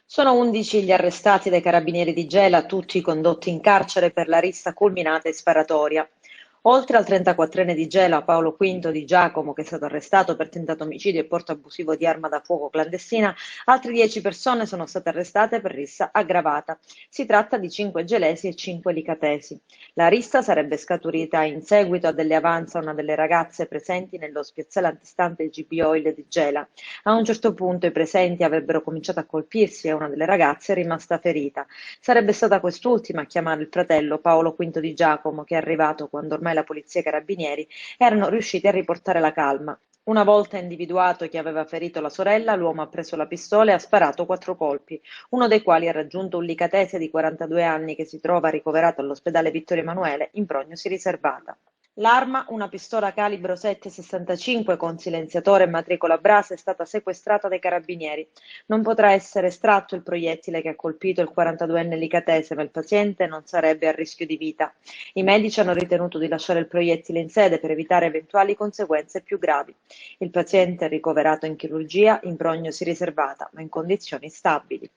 Sono 11 gli arrestati dai carabinieri di Gela, tutti condotti in carcere per la rissa culminata e sparatoria. Oltre al 34enne di Gela, Paolo Quinto di Giacomo, che è stato arrestato per tentato omicidio e porto abusivo di arma da fuoco clandestina, altre 10 persone sono state arrestate per rissa aggravata. Si tratta di 5 gelesi e 5 licatesi. La rissa sarebbe scaturita in seguito a delle avanze a una delle ragazze presenti nello spiazzale antistante GB Oil di Gela. A un certo punto i presenti avrebbero cominciato a colpirsi e una delle ragazze è rimasta ferita. Sarebbe stata quest'ultima a chiamare il fratello Paolo Quinto di Giacomo, che è arrivato quando ormai la polizia e i carabinieri erano riusciti a riportare la calma. Una volta individuato chi aveva ferito la sorella, l'uomo ha preso la pistola e ha sparato 4 colpi, uno dei quali ha raggiunto un licatese di 42 anni che si trova ricoverato all'ospedale Vittorio Emanuele in prognosi riservata. L'arma, una pistola calibro 7,65 con silenziatore e matricola a brasa, è stata sequestrata dai carabinieri. Non potrà essere estratto il proiettile che ha colpito il 42enne licatese, ma il paziente non sarebbe a rischio di vita. I medici hanno ritenuto di lasciare il proiettile in sede per evitare eventuali conseguenze più gravi. Il paziente è ricoverato in chirurgia in prognosi riservata, ma in condizioni stabili.